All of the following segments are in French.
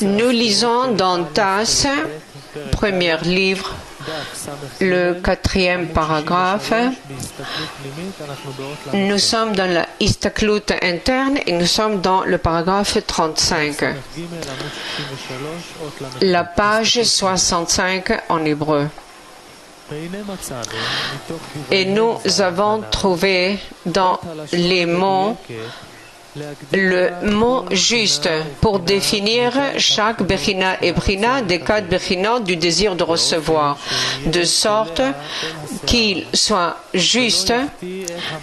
Nous lisons dans TAS, premier livre, le 4e paragraphe. Nous sommes dans la Istaklut interne et nous sommes dans le paragraphe 35. La page 65 en hébreu. Et nous avons trouvé dans les mots le mot juste pour définir chaque Bechina et Brina des 4 Bechinot du désir de recevoir, de sorte qu'il soit juste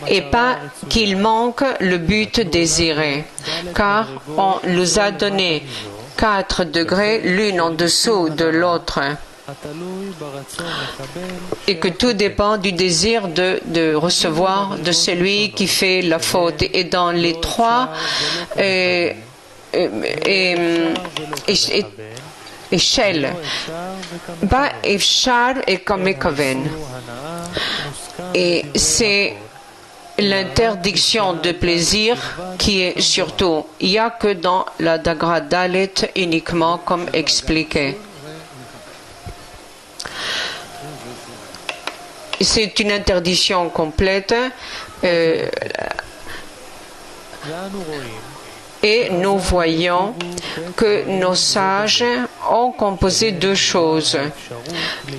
et pas qu'il manque le but désiré, car on nous a donné 4 degrés l'une en dessous de l'autre, et que tout dépend du désir de recevoir de celui qui fait la faute. Et dans les 3 échelles, Ba Efshar et Kamekoven, et c'est l'interdiction de plaisir qui est surtout, il n'y a que dans la Dagra Dalet uniquement comme expliqué. C'est une interdiction complète et nous voyons que nos sages ont composé 2 choses,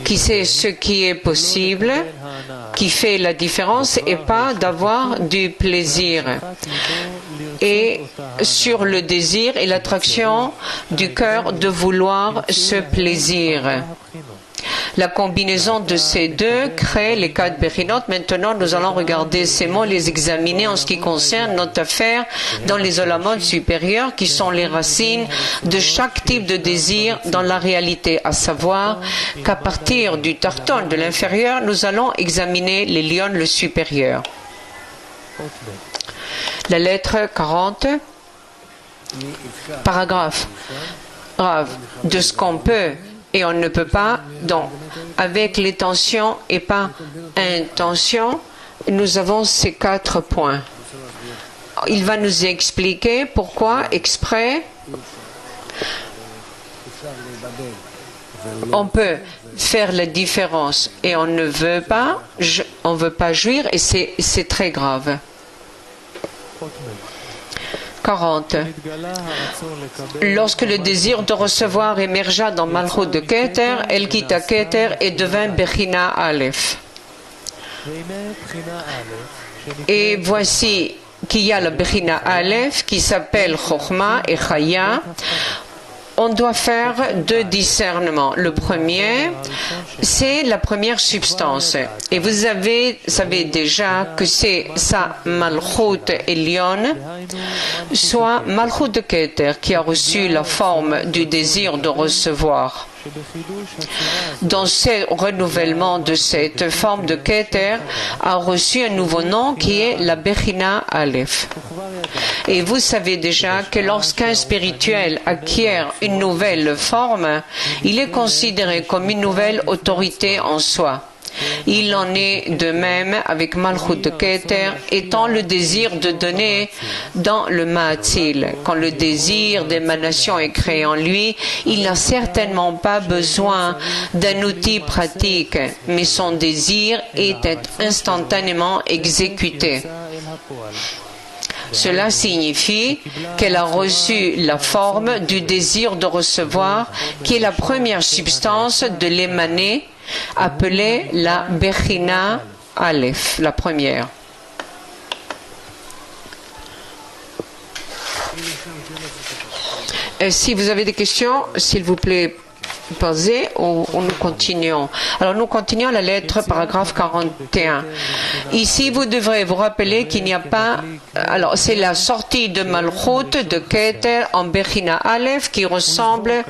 qui c'est ce qui est possible, qui fait la différence et pas d'avoir du plaisir, et sur le désir et l'attraction du cœur de vouloir ce plaisir. La combinaison de ces 2 crée les 4 Bechinot. Maintenant, nous allons regarder ces mots, les examiner en ce qui concerne notre affaire dans les olamot supérieurs, qui sont les racines de chaque type de désir dans la réalité, à savoir qu'à partir du tarton de l'inférieur, nous allons examiner les lions, le supérieur. La lettre 40, paragraphe grave de ce qu'on peut et on ne peut pas, donc avec les tensions et pas intention, nous avons ces 4 points. Il va nous expliquer pourquoi exprès on peut faire la différence et on ne veut pas, jouir, et c'est très grave. 40. Lorsque le désir de recevoir émergea dans Malchut de Keter, elle quitta Keter et devint Bechina Aleph. Et voici qu'il y a la Bechina Aleph qui s'appelle Chochma et Chaya. On doit faire 2 discernements. Le premier, c'est la première substance. Et vous savez déjà que c'est sa Malchut Elyon, soit Malchut de Keter, qui a reçu la forme du désir de recevoir. Dans ce renouvellement de cette forme de Keter, a reçu un nouveau nom qui est la Bechina Aleph. Et vous savez déjà que lorsqu'un spirituel acquiert une nouvelle forme, il est considéré comme une nouvelle autorité en soi. Il en est de même avec Malchut de Keter, étant le désir de donner dans le Ma'atzil. Quand le désir d'émanation est créé en lui, il n'a certainement pas besoin d'un outil pratique, mais son désir est instantanément exécuté. Cela signifie qu'elle a reçu la forme du désir de recevoir, qui est la première substance de l'émané, appelée la Bechina Aleph, la première. Si vous avez des questions, s'il vous plaît, posez ou nous continuons. Alors nous continuons la lettre paragraphe 41. Ici vous devrez vous rappeler qu'il n'y a pas, alors c'est la sortie de Malchut de Keter en Bechina Aleph qui ressemble,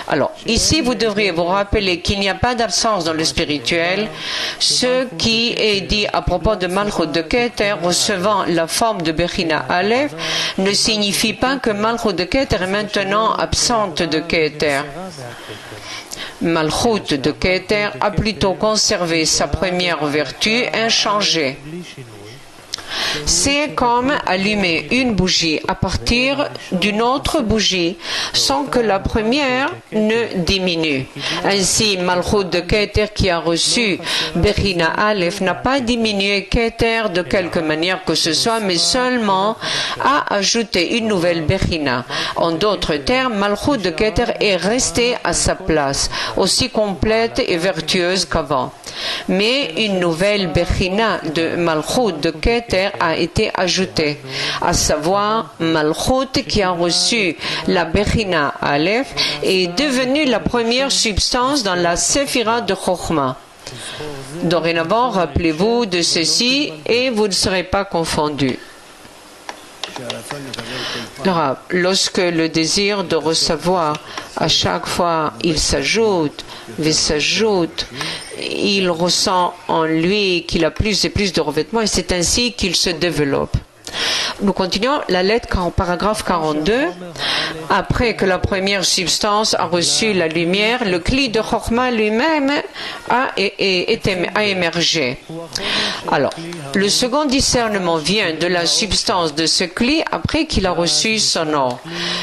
alors ici vous devriez vous rappeler qu'il n'y a pas d'absence dans le spirituel. Ce qui est dit à propos de Malchut de Keter recevant la forme de Bechina Aleph ne signifie pas que Malchut de Keter est maintenant absente de Keter. Malchut de Keter a plutôt conservé sa première vertu inchangée. C'est comme allumer une bougie à partir d'une autre bougie sans que la première ne diminue. Ainsi, Malchut de Keter qui a reçu Bechina Aleph n'a pas diminué Keter de quelque manière que ce soit, mais seulement a ajouté une nouvelle Bechina. En d'autres termes, Malchut de Keter est resté à sa place, aussi complète et vertueuse qu'avant. Mais une nouvelle Bechina de Malchut de Keter a été ajoutée, à savoir Malchut qui a reçu la Bechina Aleph est devenue la première substance dans la Séphira de Chokhmah. Dorénavant, rappelez-vous de ceci et vous ne serez pas confondus. Lorsque le désir de recevoir, à chaque fois, il s'ajoute, il ressent en lui qu'il a plus et plus de revêtements et c'est ainsi qu'il se développe. Nous continuons la lettre en paragraphe 42. Après que la première substance a reçu la lumière, le cli de Chokhmah lui-même a émergé. Alors, le second discernement vient de la substance de ce cli après qu'il a reçu son nom.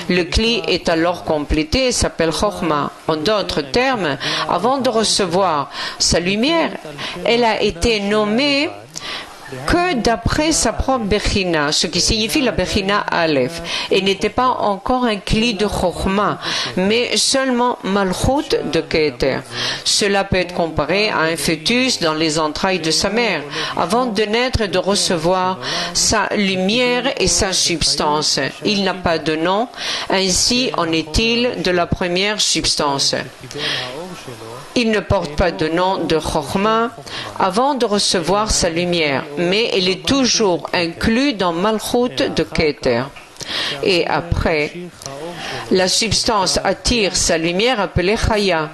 Le cli est alors complété et s'appelle Chokhmah. En d'autres termes, avant de recevoir sa lumière, elle a été nommée que d'après sa propre Bechina, ce qui signifie la Bechina Aleph, et n'était pas encore un cli de Chokhmah, mais seulement Malchut de Keter. Cela peut être comparé à un fœtus dans les entrailles de sa mère, avant de naître et de recevoir sa lumière et sa substance. Il n'a pas de nom, ainsi en est-il de la première substance. Il ne porte pas de nom de Chokhmah avant de recevoir sa lumière, mais il est toujours inclus dans Malchut de Keter. Et après, la substance attire sa lumière appelée Chaya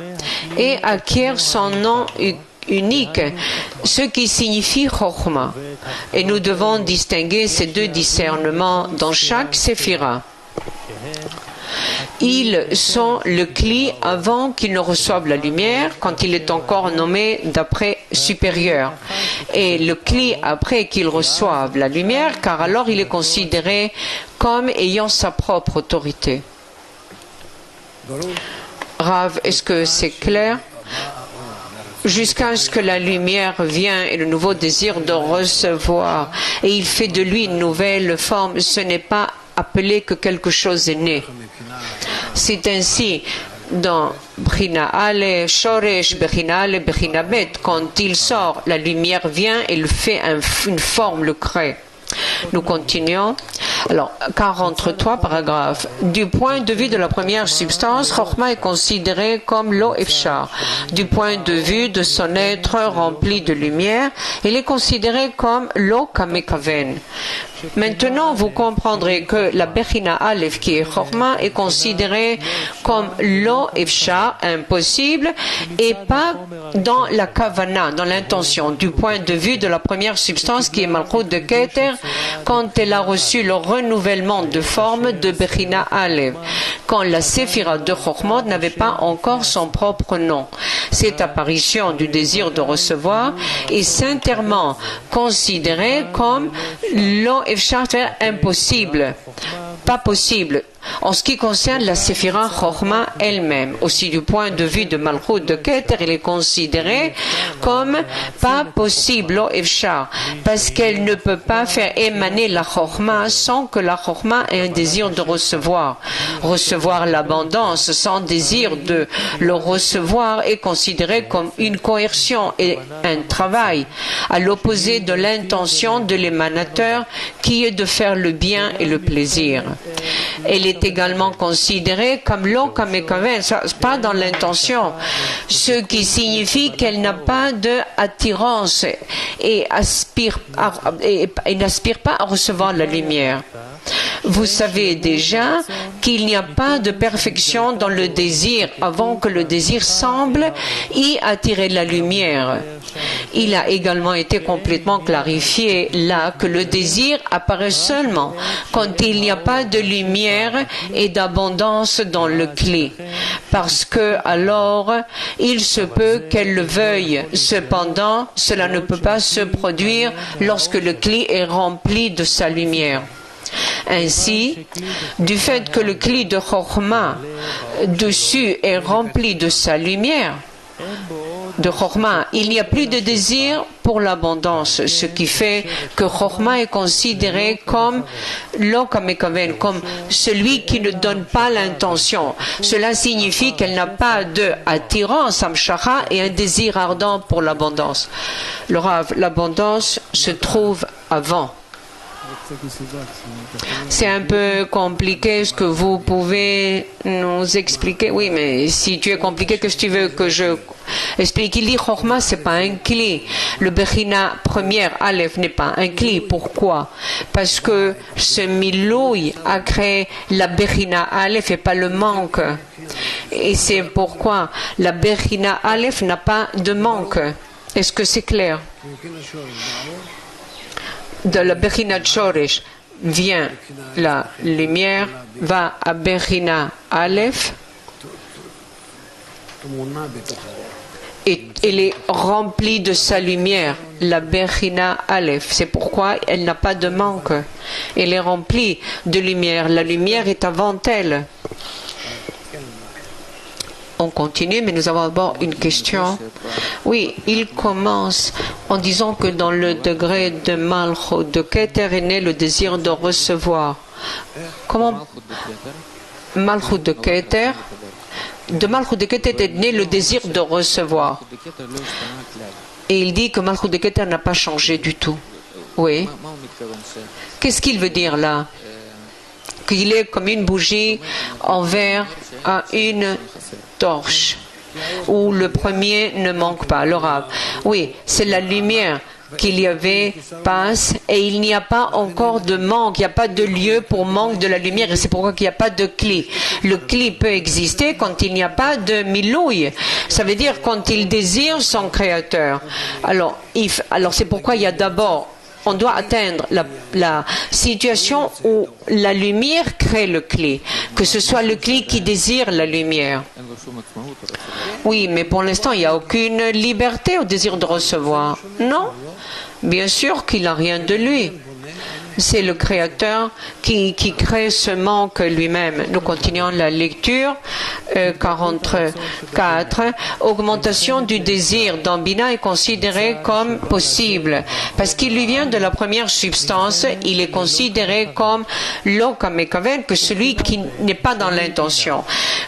et acquiert son nom unique, ce qui signifie Chokhmah. Et nous devons distinguer ces deux discernements dans chaque séphira. Ils sont le cli avant qu'ils ne reçoivent la lumière, quand il est encore nommé d'après supérieur, et le cli après qu'ils reçoivent la lumière, car alors il est considéré comme ayant sa propre autorité. Rav, est-ce que c'est clair? Jusqu'à ce que la lumière vienne et le nouveau désir de recevoir, et il fait de lui une nouvelle forme, ce n'est pas appelé que quelque chose est né. C'est ainsi dans Bechina Ale, Shoresh, Bechina Ale, Bechina Bet, quand il sort, la lumière vient et il fait une forme, le crée. Nous continuons. Alors, 43 paragraphes. Du point de vue de la première substance, Chokhmah est considéré comme lo efshar. Du point de vue de son être rempli de lumière, il est considéré comme lo kamekaven. Maintenant, vous comprendrez que la Bechina Aleph, qui est Chokhmah, est considérée comme lo efshar, impossible, et pas dans la kavana, dans l'intention. Du point de vue de la première substance, qui est Malchut de Keter, quand elle a reçu le renouvellement de forme de Bechina Aleph, quand la séphira de Chokhmah n'avait pas encore son propre nom. Cette apparition du désir de recevoir est sincèrement considérée comme lo efshar, impossible, pas possible. En ce qui concerne la séphira Chokhmah elle-même, aussi du point de vue de Malchut de Keter, elle est considérée comme pas possible, lo efshar, parce qu'elle ne peut pas faire émaner la Chokhmah sans que la Chokhmah ait un désir de recevoir. Recevoir l'abondance sans désir de le recevoir est considéré comme une coercion et un travail, à l'opposé de l'intention de l'émanateur qui est de faire le bien et le plaisir. Elle est également considérée comme lo kamekaven, pas dans l'intention, ce qui signifie qu'elle n'a pas d'attirance et n'aspire pas à recevoir la lumière. Vous savez déjà qu'il n'y a pas de perfection dans le désir avant que le désir semble y attirer la lumière. Il a également été complètement clarifié là que le désir apparaît seulement quand il n'y a pas de lumière et d'abondance dans le cli, parce que alors il se peut qu'elle le veuille. Cependant, cela ne peut pas se produire lorsque le cli est rempli de sa lumière. Ainsi, du fait que le cli de Chokhmah dessus est rempli de sa lumière, de Chokhmah, il n'y a plus de désir pour l'abondance, ce qui fait que Chokhmah est considéré comme l'Okamekaven, comme celui qui ne donne pas l'intention. Cela signifie qu'elle n'a pas d'attirance, Amshara, et un désir ardent pour l'abondance. Le Rav, l'abondance se trouve avant. C'est un peu compliqué. Est-ce que vous pouvez nous expliquer? Oui, mais si tu es compliqué, qu'est-ce que tu veux que je explique? Il dit Chokhmah, c'est pas un cli. Le Bechina première, Aleph, n'est pas un cli. Pourquoi? Parce que ce Miloui a créé la Bechina Aleph et pas le manque. Et c'est pourquoi la Bechina Aleph n'a pas de manque. Est-ce que c'est clair? De la Bechina Shoresh vient la lumière, va à Bechina Aleph et elle est remplie de sa lumière, la Bechina Aleph. C'est pourquoi elle n'a pas de manque. Elle est remplie de lumière. La lumière est avant elle. On continue, mais nous avons d'abord une question. Oui, il commence en disant que dans le degré de Malchut de Keter est né le désir de recevoir. Comment Malchut de Keter? De Malchut de Keter est né le désir de recevoir. Et il dit que Malchut de Keter n'a pas changé du tout. Oui. Qu'est-ce qu'il veut dire là? Qu'il est comme une bougie envers à une torche, où le premier ne manque pas. Le Rav, oui, c'est la lumière qu'il y avait passe et il n'y a pas encore de manque, il n'y a pas de lieu pour manque de la lumière et c'est pourquoi il n'y a pas de cli. Le cli peut exister quand il n'y a pas de milouille. Ça veut dire quand il désire son créateur. Alors c'est pourquoi il y a d'abord on doit atteindre la situation où la lumière crée le cli, que ce soit le cli qui désire la lumière. Oui, mais pour l'instant, il n'y a aucune liberté au désir de recevoir. Non, bien sûr qu'il n'a rien de lui. C'est le Créateur qui crée ce manque lui-même. Nous continuons la lecture. 44. Augmentation du désir dans Bina est considérée comme possible. Parce qu'il lui vient de la première substance, il est considéré comme l'Okamekaven, que celui qui n'est pas dans l'intention.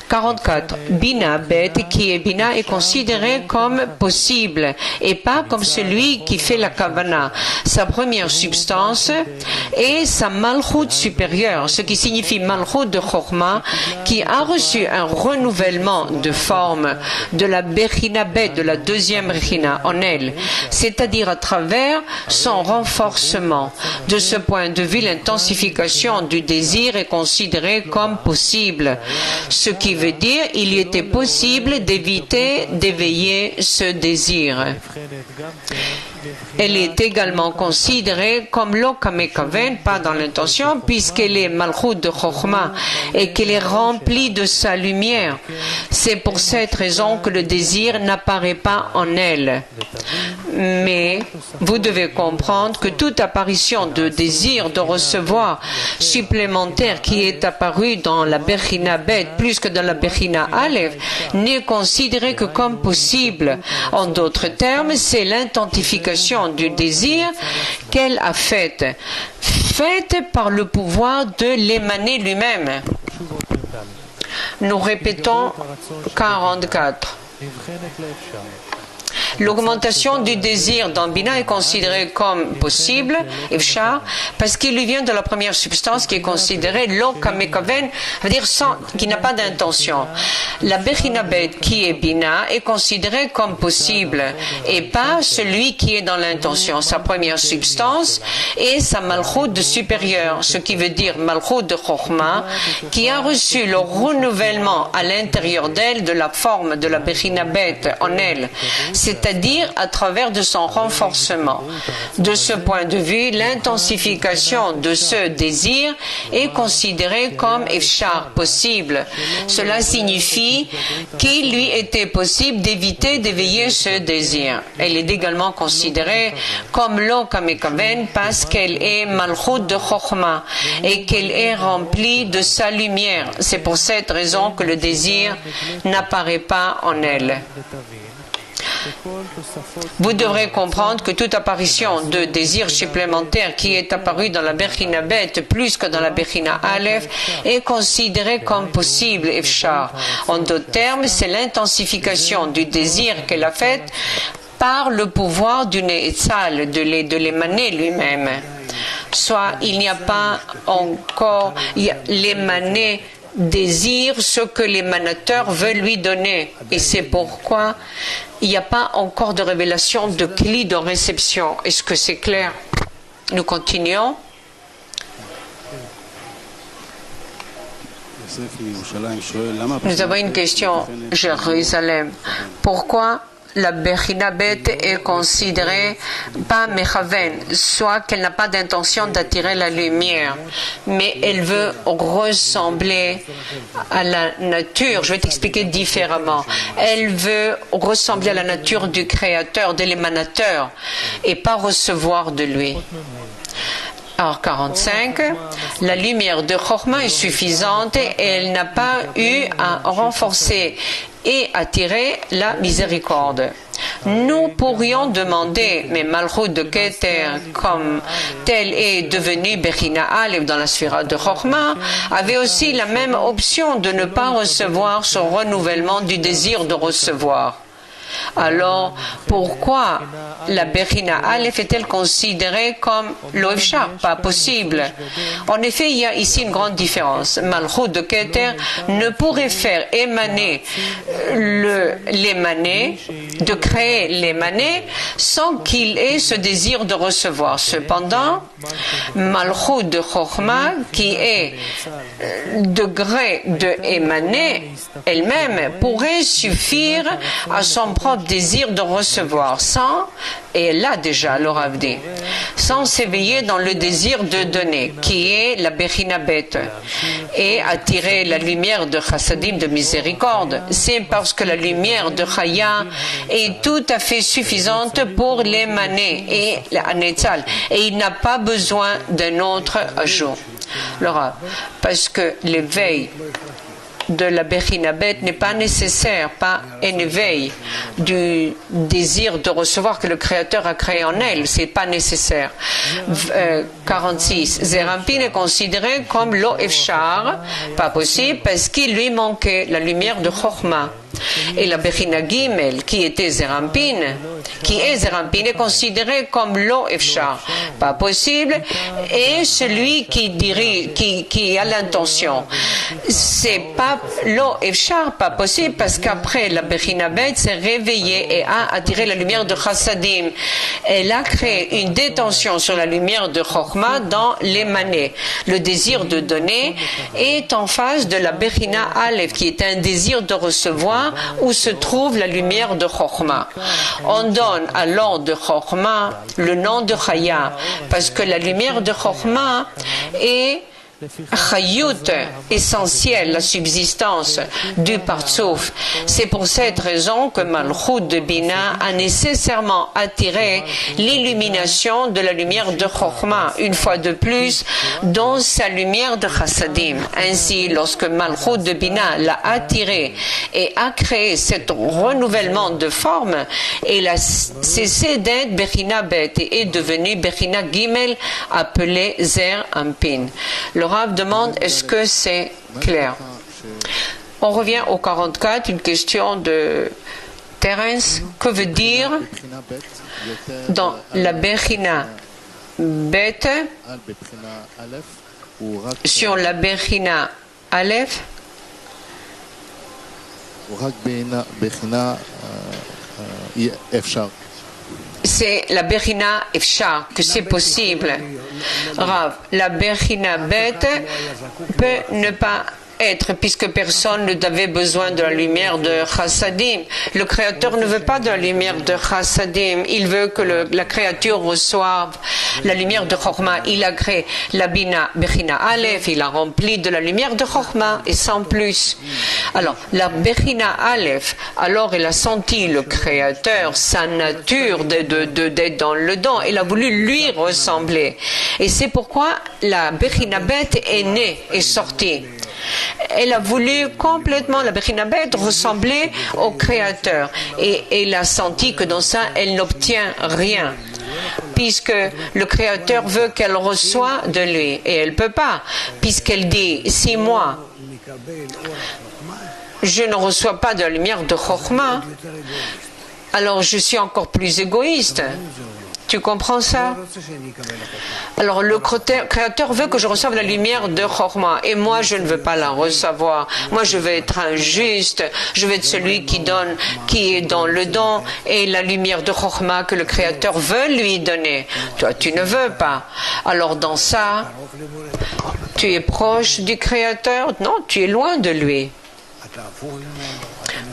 44. Bina Bet, qui est Bina, est considéré comme possible et pas comme celui qui fait la Kavana. Sa première substance et sa Malchut supérieure, ce qui signifie Malchut de Chokhmah, qui a reçu un renouvellement de forme de la Bechina Bet, de la deuxième Bechina en elle, c'est-à-dire à travers son renforcement. De ce point de vue, l'intensification du désir est considérée comme possible, ce qui veut dire il était possible d'éviter d'éveiller ce désir. Elle est également considérée comme l'Okamekaven, pas dans l'intention, puisqu'elle est Malchut de Chokhmah et qu'elle est remplie de sa lumière. C'est pour cette raison que le désir n'apparaît pas en elle. Mais vous devez comprendre que toute apparition de désir de recevoir supplémentaire qui est apparue dans la Bechina Bet plus que dans la Bechina Aleph n'est considérée que comme possible. En d'autres termes, c'est l'intensification du désir qu'elle a faite par le pouvoir de l'émaner lui-même. Nous répétons 44. L'augmentation du désir dans Bina est considérée comme possible, Efshar, parce qu'il lui vient de la première substance qui est considérée l'Okamekaven, c'est-à-dire qui n'a pas d'intention. La Bechina Bet qui est Bina est considérée comme possible et pas celui qui est dans l'intention. Sa première substance et sa Malchut de supérieur, ce qui veut dire Malchut de Chokhmah, qui a reçu le renouvellement à l'intérieur d'elle de la forme de la Bechina Bet en elle. C'est c'est-à-dire à travers de son renforcement. De ce point de vue, l'intensification de ce désir est considérée comme efshar, possible. Cela signifie qu'il lui était possible d'éviter d'éveiller ce désir. Elle est également considérée comme lo kamekaven parce qu'elle est malchut de chokhmah et qu'elle est remplie de sa lumière. C'est pour cette raison que le désir n'apparaît pas en elle. Vous devrez comprendre que toute apparition de désir supplémentaire qui est apparue dans la Bechina Bet plus que dans la Bechina Aleph est considérée comme possible, efshar. En d'autres termes, c'est l'intensification du désir qu'elle a faite par le pouvoir du Ne'etzal, de l'émaner lui-même. Soit il n'y a pas encore l'émaner désire ce que l'émanateur veut lui donner. Et c'est pourquoi il n'y a pas encore de révélation de clé de réception. Est-ce que c'est clair? Nous continuons. Nous avons une question. Jérusalem. Pourquoi la Bechina Bet est considérée pas Mechaven, soit qu'elle n'a pas d'intention d'attirer la lumière, mais elle veut ressembler à la nature. Je vais t'expliquer différemment. Elle veut ressembler à la nature du Créateur, de l'émanateur, et pas recevoir de lui. Alors 45, la lumière de Chokhmah est suffisante et elle n'a pas eu à renforcer et attirer la miséricorde. Nous pourrions demander, mais Malchut de Keter, comme tel est devenu Bechina Aleph dans la sphère de Chokhmah, avait aussi la même option de ne pas recevoir son renouvellement du désir de recevoir. Alors, pourquoi la Bechina Aleph est-elle considérée comme l'Oefshar? Pas possible. En effet, il y a ici une grande différence. Malchut de Keter ne pourrait faire émaner l'émané, de créer l'émané, sans qu'il ait ce désir de recevoir. Cependant, Malchut de Chokhmah, qui est degré de émané elle-même, pourrait suffire à son propre désir de recevoir sans, et elle l'a déjà, le Rav dit, sans s'éveiller dans le désir de donner, qui est la Bechina Bet, et attirer la lumière de Chassadim, de miséricorde. C'est parce que la lumière de Chaya est tout à fait suffisante pour l'émaner et l'Anetzal, et il n'a pas besoin d'un autre ajout. Le Rav, parce que l'éveil de la Bechina Bet n'est pas nécessaire, pas un éveil du désir de recevoir que le Créateur a créé en elle, c'est pas nécessaire. 46. Zerampin est considéré comme lo efshar, pas possible, parce qu'il lui manquait la lumière de Chokhmah. Et la Bechina Gimel, qui était Zerampin, est considéré comme lo efshar, pas possible, et celui qui dirige, qui a l'intention. C'est pas lo efshar, pas possible, parce qu'après la Bechina Bet s'est réveillée et a attiré la lumière de Chassadim. Elle a créé une détention sur la lumière de Chokhmah dans l'émané. Le désir de donner est en face de la Bechina Aleph, qui est un désir de recevoir, où se trouve la lumière de Chokhmah. On donne alors de Chokhmah le nom de Chaya, parce que la lumière de Chokhmah est Chayut, essentielle, la subsistance du Partsouf. C'est pour cette raison que Malchut de Bina a nécessairement attiré l'illumination de la lumière de Chokhmah, une fois de plus, dans sa lumière de Chassadim. Ainsi, lorsque Malchut de Bina l'a attiré et a créé cet renouvellement de forme, elle a cessé d'être Bechina Bet et est devenue Bechina Gimel, appelée Zer Ampin. Le Rav demande, est-ce que c'est clair? On revient au 44, une question de Terence. Que veut dire dans la Bechina Bet sur la Bechina Aleph? C'est la Bechina Efshar, que c'est possible. Rav, la Bechina Bet peut ne pas être, puisque personne n'avait besoin de la lumière de Chassadim. Le Créateur ne veut pas de la lumière de Chassadim. Il veut que la créature reçoive la lumière de Chokhmah. Il a créé la Bechina Aleph, il a rempli de la lumière de Chokhmah, et sans plus. Alors, la Bechina Aleph, alors il a senti le Créateur, sa nature d'être dans le don. Il a voulu lui ressembler. Et c'est pourquoi la Bechina Bet est née, est sortie. Elle a voulu complètement, la Bechina Bet, ressembler au Créateur. Et elle a senti que dans ça, elle n'obtient rien. Puisque le Créateur veut qu'elle reçoive de lui. Et elle ne peut pas. Puisqu'elle dit, si moi, je ne reçois pas de la lumière de Chokhmah, alors je suis encore plus égoïste. Tu comprends ça? Alors le Créateur veut que je reçoive la lumière de Chokhmah, et moi je ne veux pas la recevoir. Moi je veux être injuste, je veux être celui qui donne, qui est dans le don, et la lumière de Chokhmah que le Créateur veut lui donner. Toi tu ne veux pas. Alors dans ça, tu es proche du Créateur? Non, tu es loin de lui.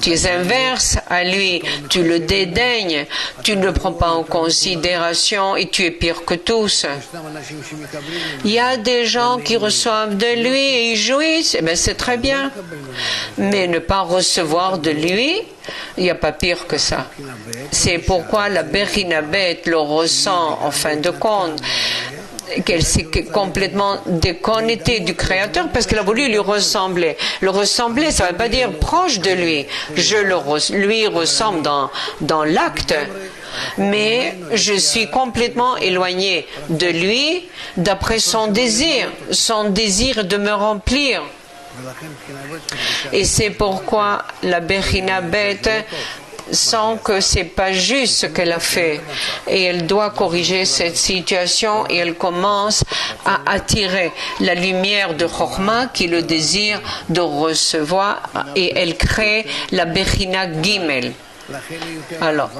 Tu es inverse à lui, tu le dédaignes, tu ne le prends pas en considération et tu es pire que tous. Il y a des gens qui reçoivent de lui et ils jouissent, eh bien c'est très bien. Mais ne pas recevoir de lui, il n'y a pas pire que ça. C'est pourquoi la Bechina Bet le ressent en fin de compte, qu'elle s'est complètement déconnectée du Créateur parce qu'elle a voulu lui ressembler. Le ressembler, ça ne veut pas dire proche de lui. Lui ressemble dans l'acte, mais je suis complètement éloignée de lui d'après son désir de me remplir. Et c'est pourquoi la Bechina Bet sent que c'est pas juste ce qu'elle a fait et elle doit corriger cette situation et elle commence à attirer la lumière de Chokhmah qui est le désir de recevoir et elle crée la Bechina Gimel. Alors,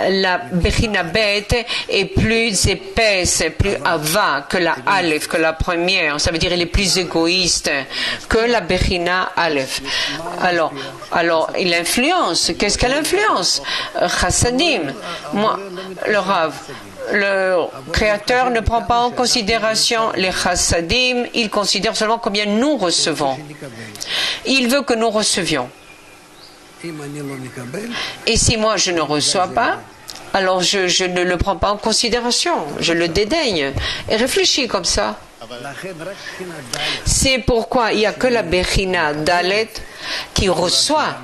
la Bechina Bet est plus épaisse, plus ava que la Aleph, que la première. Ça veut dire qu'elle est plus égoïste que la Bechina Aleph. Alors, il influence. Qu'est-ce qu'elle influence? Chassadim. Moi, le Rav. Le Créateur ne prend pas en considération les chassadim, il considère seulement combien nous recevons. Il veut que nous recevions. Et si moi je ne reçois pas, alors je ne le prends pas en considération, je le dédaigne. Et réfléchis comme ça. C'est pourquoi il n'y a que la Bechina Dalet qui reçoit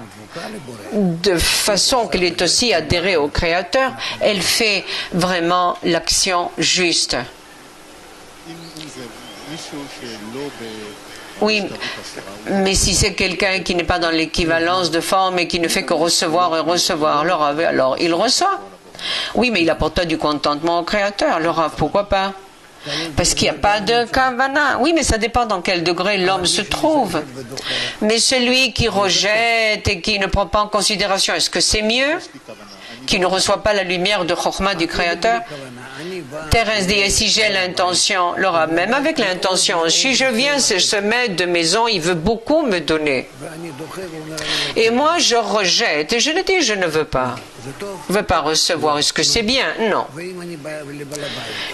de façon qu'elle est aussi adhérée au Créateur, elle fait vraiment l'action juste. Oui, mais si c'est quelqu'un qui n'est pas dans l'équivalence de forme et qui ne fait que recevoir et recevoir, alors il reçoit. Oui, mais il apporte du contentement au Créateur. Alors pourquoi pas? Parce qu'il n'y a pas de kavana. Oui, mais ça dépend dans quel degré l'homme se trouve. Mais celui qui rejette et qui ne prend pas en considération, est-ce que c'est mieux? Qui ne reçoit pas la lumière de Chokhmah du Créateur? Thérèse dit, et si j'ai l'intention, Laura, même avec l'intention, si je viens, ce maître de maison, il veut beaucoup me donner. Et moi, je rejette, et je le dis, je ne veux pas. Je ne veux pas recevoir. Est-ce que c'est bien? Non.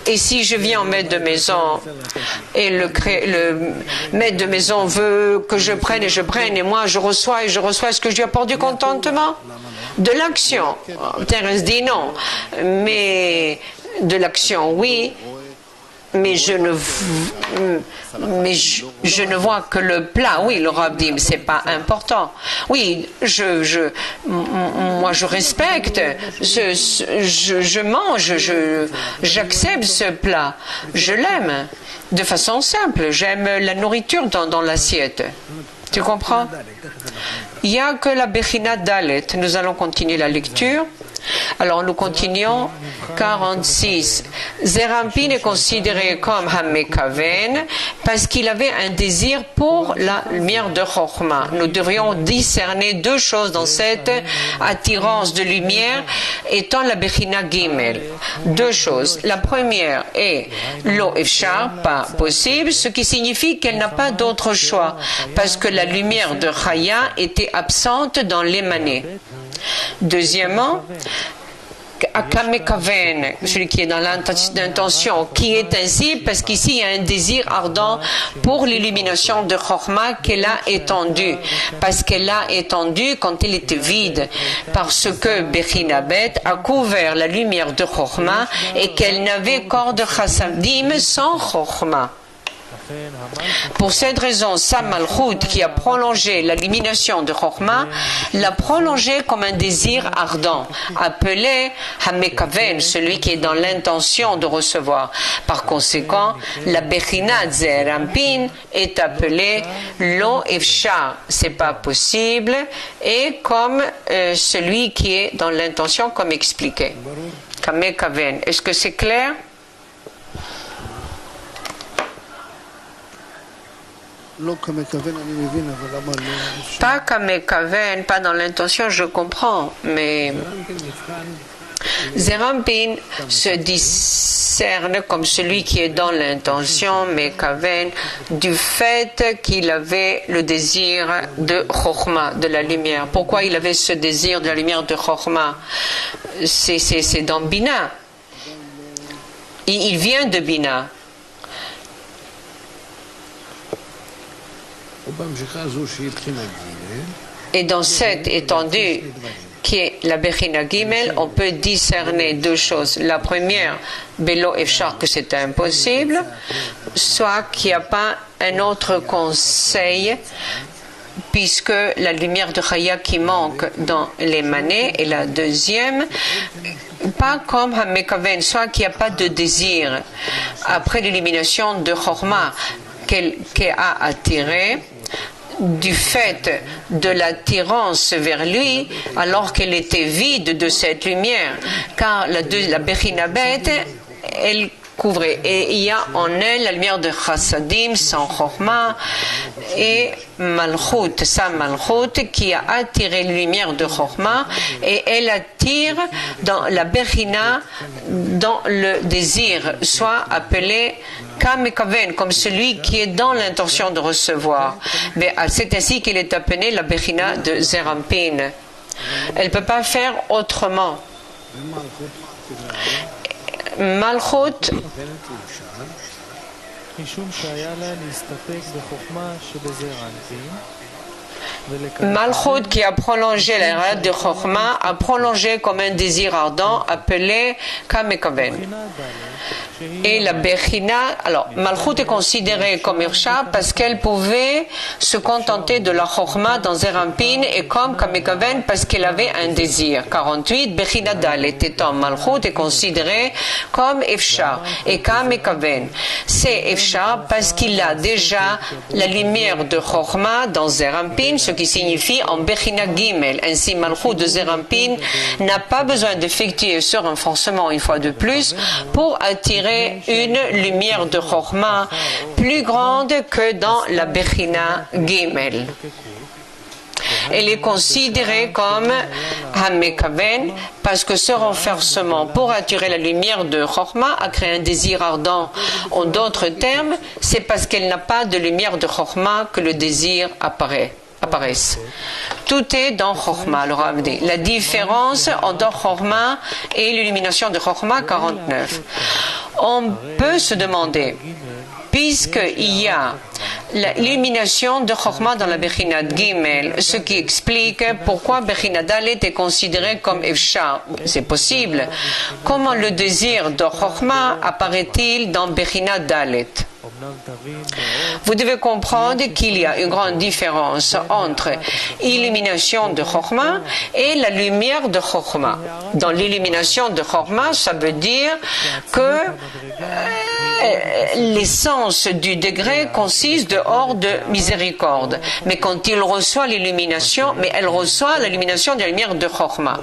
Et si je viens au maître de maison, et le maître de maison veut que je prenne, et moi, je reçois, est-ce que je lui apporte du contentement? De l'action. Thérèse dit non. Mais de l'action, oui, mais je ne vois que le plat. Oui, le Rav dit, mais c'est pas important. Oui, moi je respecte, je mange, j'accepte ce plat, je l'aime de façon simple. J'aime la nourriture dans l'assiette. Tu comprends? Il n'y a que la Bechina Dalet. Nous allons continuer la lecture. Alors nous continuons. 46. Zerampin est considéré comme Hamekaven parce qu'il avait un désir pour la lumière de Chokhmah. Nous devrions discerner deux choses dans cette attirance de lumière étant la Bechina Gimel. Deux choses. La première est Lo Efshar, pas possible, ce qui signifie qu'elle n'a pas d'autre choix parce que la lumière de Chaya était absente dans l'émané. Deuxièmement, Akamekaven, celui qui est dans l'intention, qui est ainsi parce qu'ici il y a un désir ardent pour l'illumination de Chokhmah qu'elle a étendue, parce qu'elle l'a étendue quand elle était vide, parce que Bechina Bet a couvert la lumière de Chokhmah et qu'elle n'avait qu'or de Chassadim sans Chokhmah. Pour cette raison, sa Malchut, qui a prolongé l'illumination de Chokhmah, l'a prolongé comme un désir ardent, appelé Hamekaven, celui qui est dans l'intention de recevoir. Par conséquent, la Bechina Zerampin est appelée Lo Efshar, c'est pas possible, et comme celui qui est dans l'intention, comme expliqué. Hamekaven, est-ce que c'est clair? Pas Kamekaven, pas dans l'intention, je comprends, mais Zerampin se discerne comme celui qui est dans l'intention, mais Kaven, du fait qu'il avait le désir de Chokhmah, de la lumière. Pourquoi il avait ce désir de la lumière de Chokhmah? C'est dans Bina. Il vient de Bina. Et dans cette étendue qui est la Bechina Gimel, on peut discerner deux choses. La première, Belo Efshar, que c'est impossible, soit qu'il n'y a pas un autre conseil, puisque la lumière de Chaya qui manque dans les manets. Et la deuxième, pas comme Hamekaven, soit qu'il n'y a pas de désir. Après l'élimination de Chokhmah, qu'elle a attiré, du fait de l'attirance vers lui, alors qu'elle était vide de cette lumière, car la Bechina Bet, elle couvrait, et il y a en elle la lumière de Chassadim sans Chokhmah et Malchut, sa Malchut qui a attiré la lumière de Chokhmah, et elle attire dans la Bechina dans le désir, soit appelé Kamekaven, comme celui qui est dans l'intention de recevoir. Mais c'est ainsi qu'elle est appelée la Bechina de Zerampin. Elle ne peut pas faire autrement. Malchut, Malchut qui a prolongé la rade de Chokhmah a prolongé comme un désir ardent appelé Kamekaven. Et la Bechina, alors Malchut est considérée comme Irsha parce qu'elle pouvait se contenter de la Chokhmah dans Zerampin, et comme Kamekaven parce qu'elle avait un désir. 48, Bechina Dalet étant Malchut est considérée comme Efshar et Kamekaven. C'est Efshar parce qu'il a déjà la lumière de Chokhmah dans Zerampin, ce qui signifie en Bechina Gimel. Ainsi, Malchut de Zerampin n'a pas besoin d'effectuer ce renforcement une fois de plus pour attirer une lumière de Chokhmah plus grande que dans la Bechina Gimel. Elle est considérée comme Hamekaven parce que ce renforcement pour attirer la lumière de Chokhmah a créé un désir ardent. En d'autres termes, c'est parce qu'elle n'a pas de lumière de Chokhmah que le désir apparaissent. Tout est dans Chokhmah, le Rav dit. La différence entre Chokhmah et l'illumination de Chokhmah, 49. On peut se demander, puisqu'il y a l'illumination de Chokhmah dans la Bechina Gimel, ce qui explique pourquoi Bechina Dalet est considérée comme Efshar. C'est possible. Comment le désir de Chokhmah apparaît-il dans Bechina Dalet? Vous devez comprendre qu'il y a une grande différence entre illumination de Chokhmah et la lumière de Chokhmah. Dans l'illumination de Chokhmah, ça veut dire que l'essence du degré consiste de hors de miséricorde. Mais quand il reçoit l'illumination, mais elle reçoit l'illumination de la lumière de Chokhmah.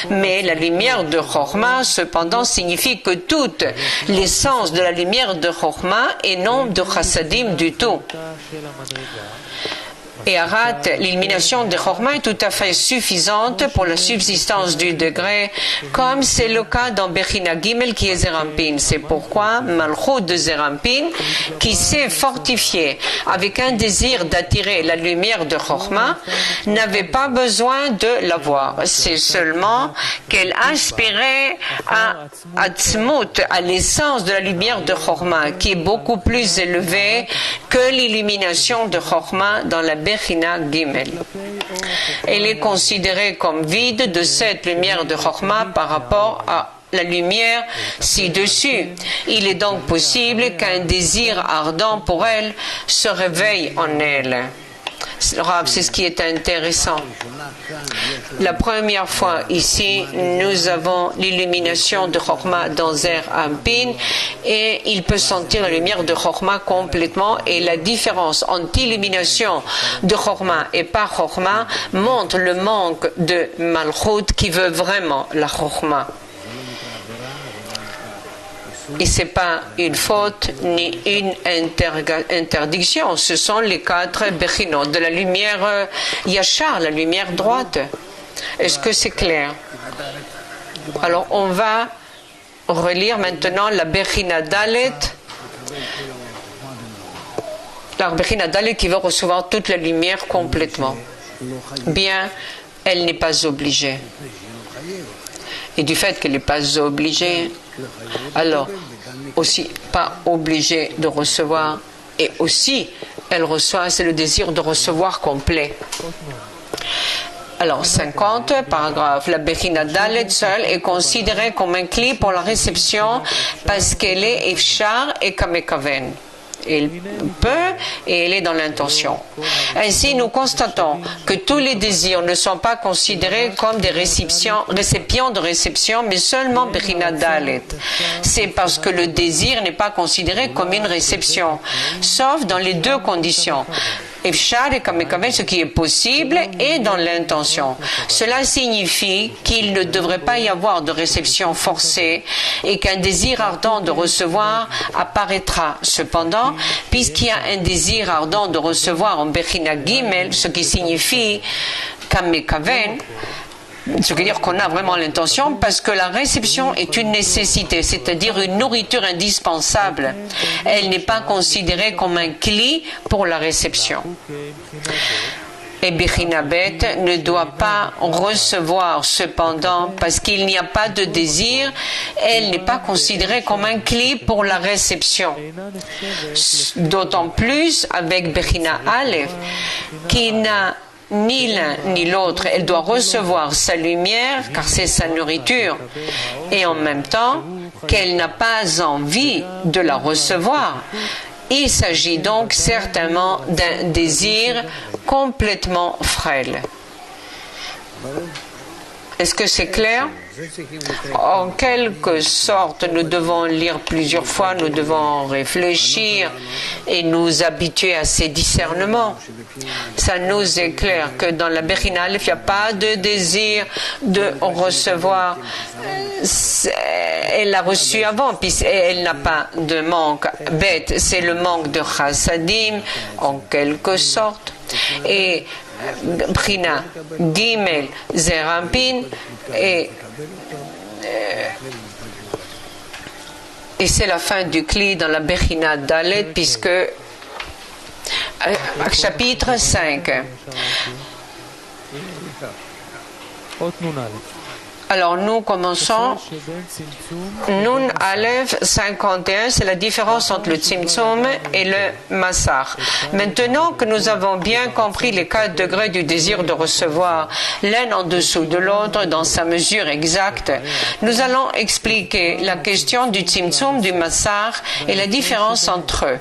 Mais la lumière de Chokhmah, cependant, signifie que toute l'essence de la lumière de Chokhmah et non de Chassadim du tout. Et Arat, l'illumination de Chokhmah est tout à fait suffisante pour la subsistance du degré, comme c'est le cas dans Bechina Gimel qui est Zerampin. C'est pourquoi Malchut de Zerampin, qui s'est fortifié avec un désir d'attirer la lumière de Chokhmah, n'avait pas besoin de l'avoir. C'est seulement qu'elle aspirait à Atzmut, à l'essence de la lumière de Chokhmah, qui est beaucoup plus élevée que l'illumination de Chokhmah dans la Bechina Gimel. Elle est considérée comme vide de cette lumière de Chokhmah par rapport à la lumière ci-dessus. Il est donc possible qu'un désir ardent pour elle se réveille en elle. C'est ce qui est intéressant. La première fois ici, nous avons l'illumination de Chokhmah dans Zer Ampin et il peut sentir la lumière de Chokhmah complètement et la différence entre illumination de Chokhmah et pas Chokhmah montre le manque de Malchut qui veut vraiment la Chokhmah. Et ce n'est pas une faute ni une interdiction. Ce sont les 4 Bechinot de la lumière Yachar, la lumière droite. Est-ce que c'est clair? Alors, on va relire maintenant la Bechina Dalet. La Bechina Dalet qui veut recevoir toute la lumière complètement. Bien, elle n'est pas obligée. Et du fait qu'elle n'est pas obligée, alors aussi pas obligée de recevoir, et aussi elle reçoit, c'est le désir de recevoir complet. Alors 50, paragraphe, la Bechina Dalet seule est considérée comme un cli pour la réception parce qu'elle est Efshar et Kamekaven. Elle peut et elle est dans l'intention. Ainsi, nous constatons que tous les désirs ne sont pas considérés comme des récipients de réception, mais seulement Bechina Dalet. C'est parce que le désir n'est pas considéré comme une réception, sauf dans les 2 conditions. Efshar et Kamekaven, ce qui est possible, et dans l'intention. Cela signifie qu'il ne devrait pas y avoir de réception forcée et qu'un désir ardent de recevoir apparaîtra. Cependant, puisqu'il y a un désir ardent de recevoir en Bechina Gimel, ce qui signifie Kamekaven, ce qui veut dire qu'on a vraiment l'intention parce que la réception est une nécessité, c'est-à-dire une nourriture indispensable. Elle n'est pas considérée comme un cli pour la réception. Et Bechina Bet ne doit pas recevoir cependant parce qu'il n'y a pas de désir, elle n'est pas considérée comme un cli pour la réception. D'autant plus avec Bechina Aleph qui n'a ni l'un ni l'autre, elle doit recevoir sa lumière car c'est sa nourriture et en même temps qu'elle n'a pas envie de la recevoir. Il s'agit donc certainement d'un désir complètement frêle. Est-ce que c'est clair? En quelque sorte, nous devons lire plusieurs fois, nous devons réfléchir et nous habituer à ces discernements. Ça nous éclaire que dans la Bechina Aleph, il n'y a pas de désir de recevoir. Elle l'a reçu avant, puis elle n'a pas de manque. Bête, c'est le manque de chassadim, en quelque sorte. Et Bechina Gimel Zerampin et c'est la fin du cli dans la Bechina Dalet puisque chapitre 5. Alors nous commençons Nun Aleph 51, c'est la différence entre le Tzimtzum et le Massach. Maintenant que nous avons bien compris les 4 degrés du désir de recevoir, l'un en dessous de l'autre dans sa mesure exacte, nous allons expliquer la question du Tzimtzum, du Massach et la différence entre eux.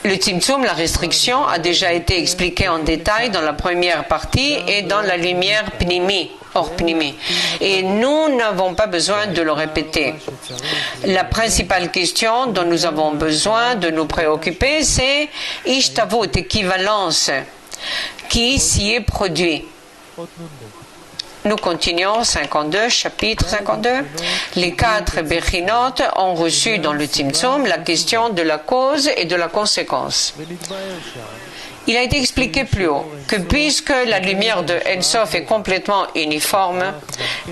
Le Tzimtzum, la restriction, a déjà été expliqué en détail dans la première partie et dans la lumière Pnimi, hors Pnimi. Et nous n'avons pas besoin de le répéter. La principale question dont nous avons besoin de nous préoccuper, c'est Ishtavut, équivalence, qui s'y est produit. Nous continuons, 52, chapitre 52. Les 4 Bechinot ont reçu dans le Tzimtzum la question de la cause et de la conséquence. Il a été expliqué plus haut que puisque la lumière de En Sof est complètement uniforme,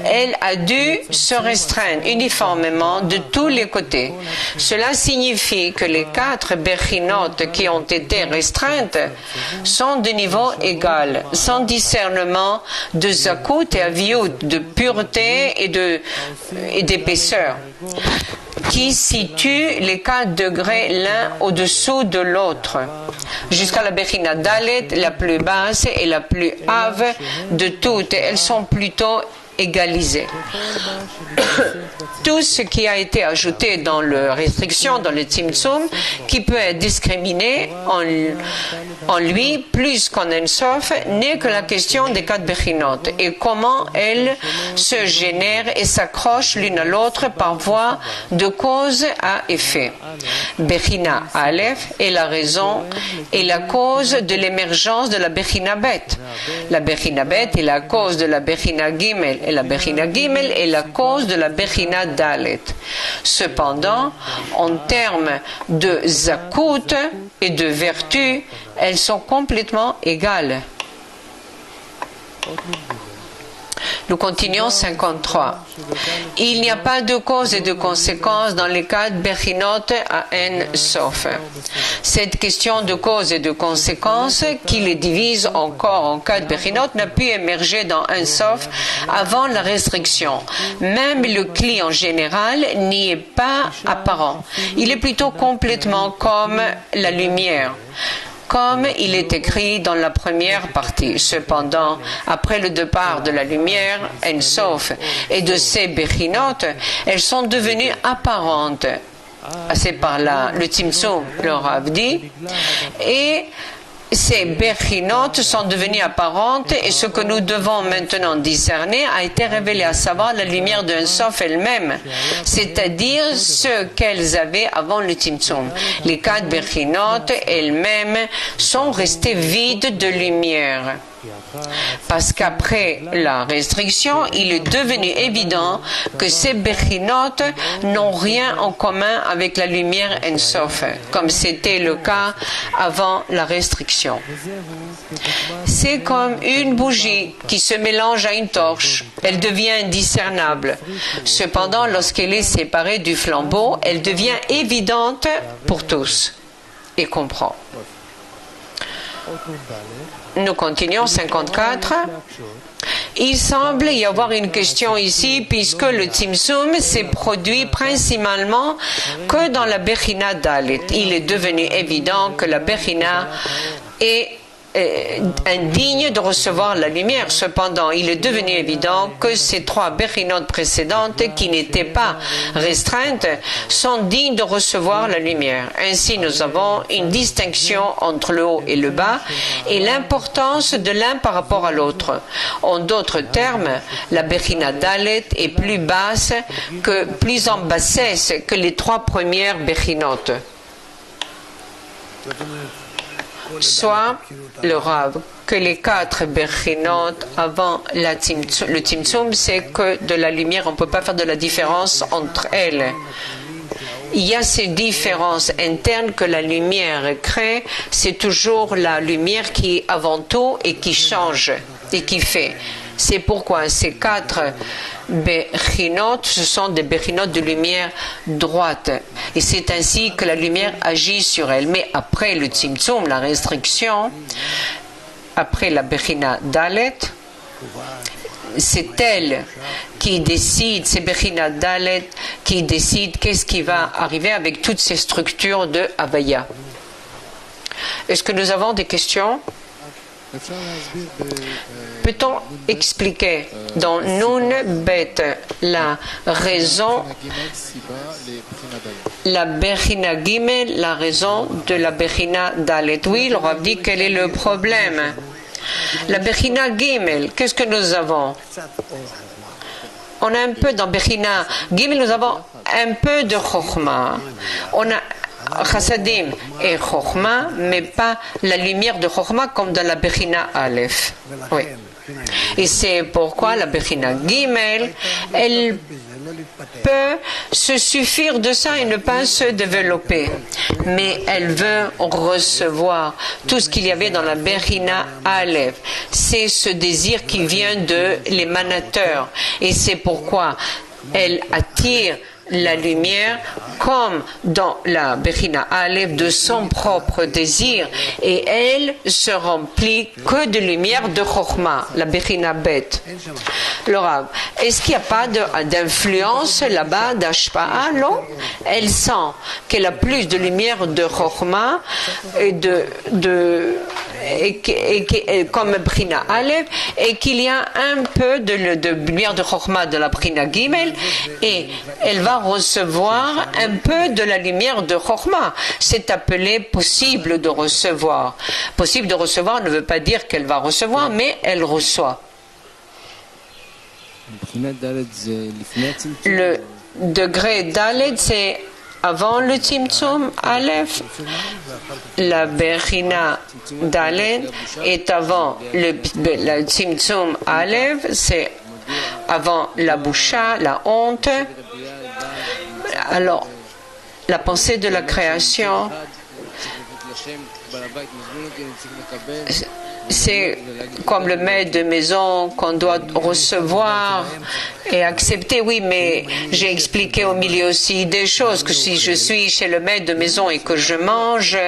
elle a dû se restreindre uniformément de tous les côtés. Cela signifie que les 4 Bechinot qui ont été restreintes sont de niveau égal, sans discernement de Zakut et Aviyut, de pureté et d'épaisseur, qui situent les 4 degrés l'un au-dessous de l'autre, jusqu'à la Bechina Dalet, la plus basse et la plus have de toutes. Elles sont plutôt égalisées. Tout ce qui a été ajouté dans la restriction, dans le Tzimtzum, qui peut être discriminé en lui plus qu'en En Sof, n'est que la question des 4 Bechinot et comment elles se génèrent et s'accrochent l'une à l'autre par voie de cause à effet. Bechina Aleph est la raison et la cause de l'émergence de la Bechina Bet. La Bechina Bet est la cause de la Bechina Gimel et la Bechina Gimel est la cause de la Bechina Dalet. Cependant, en termes de Zakut et de vertu, elles sont complètement égales. Nous continuons 53. Il n'y a pas de cause et de conséquence dans les 4 Bechinot à En Sof. Cette question de cause et de conséquence qui les divise encore en 4 Bechinot n'a pu émerger dans En Sof avant la restriction. Même le Kli en général n'y est pas apparent. Il est plutôt complètement comme la lumière, comme il est écrit dans la première partie. Cependant, après le départ de la lumière, En Sof, et de ces Bechinot, elles sont devenues apparentes. C'est par là, le Tzimtzum, le Rav dit, et ces Bechinot sont devenues apparentes et ce que nous devons maintenant discerner a été révélé, à savoir la lumière de En Sof elle-même, c'est-à-dire ce qu'elles avaient avant le Tzimtzum. Les 4 Bechinot elles-mêmes sont restées vides de lumière. Parce qu'après la restriction, il est devenu évident que ces Bechinot n'ont rien en commun avec la lumière En Sof, comme c'était le cas avant la restriction. C'est comme une bougie qui se mélange à une torche. Elle devient indiscernable. Cependant, lorsqu'elle est séparée du flambeau, elle devient évidente pour tous et comprend. Nous continuons, 54. Il semble y avoir une question ici, puisque le Tzimtzum s'est produit principalement que dans la Bechina Dalet. Il est devenu évident que la Bechina est indigne de recevoir la lumière. Cependant, il est devenu évident que ces 3 Bechinot précédentes, qui n'étaient pas restreintes, sont dignes de recevoir la lumière. Ainsi, nous avons une distinction entre le haut et le bas et l'importance de l'un par rapport à l'autre. En d'autres termes, la Bechina Dalet est plus basse, plus en bassesse que les 3 premières Bechinot. Soit le Rav, que les 4 Bechinot avant le Tzimtzum, c'est que de la lumière, on ne peut pas faire de la différence entre elles. Il y a ces différences internes que la lumière crée, c'est toujours la lumière qui est avant tout et qui change et qui fait. C'est pourquoi ces 4 Bechinot, ce sont des Bechinot de lumière droite. Et c'est ainsi que la lumière agit sur elle. Mais après le Tzimtzum, la restriction, après la Bechina Dalet, c'est elle qui décide, c'est Bechina Dalet qui décide qu'est-ce qui va arriver avec toutes ces structures de Havaya. Est-ce que nous avons des questions? Peut-on expliquer dans Nun Bet la raison, la Bechina Gimel, la raison de la Bechina Dalet? Oui, le Rav dit quel est le problème. La Bechina Gimel, qu'est-ce que nous avons? On a un peu dans Bechina Gimel, nous avons un peu de Chokhmah. On a Chassadim et Chokhmah, mais pas la lumière de Chokhmah comme dans la Bechina Aleph. Oui. Et c'est pourquoi la Bechina Gimel, elle peut se suffire de ça et ne pas se développer. Mais elle veut recevoir tout ce qu'il y avait dans la Bechina Aleph. C'est ce désir qui vient de l'émanateur. Et c'est pourquoi elle attire la lumière comme dans la Bechina Aleph de son propre désir et elle se remplit que de lumière de Chokhmah, la Bechina Bet. Le Rav, est-ce qu'il n'y a pas d'influence là-bas, d'Ashpa'a? Non. Elle sent qu'elle a plus de lumière de Chokhmah et comme Bechina Aleph et qu'il y a un peu de lumière de Chokhmah de la Bechina Gimel et elle va recevoir un peu de la lumière de Chokhmah. C'est appelé possible de recevoir. Possible de recevoir ne veut pas dire qu'elle va recevoir, mais elle reçoit. Le degré Dalet, c'est avant le Tzimtzum Aleph. La Bechina Dalet est avant le Tzimtzum Aleph, c'est avant la boucha, la honte. Alors, la pensée de la création, c'est comme le maître de maison qu'on doit recevoir et accepter. Oui, mais j'ai expliqué au milieu aussi des choses, que si je suis chez le maître de maison et que je mange,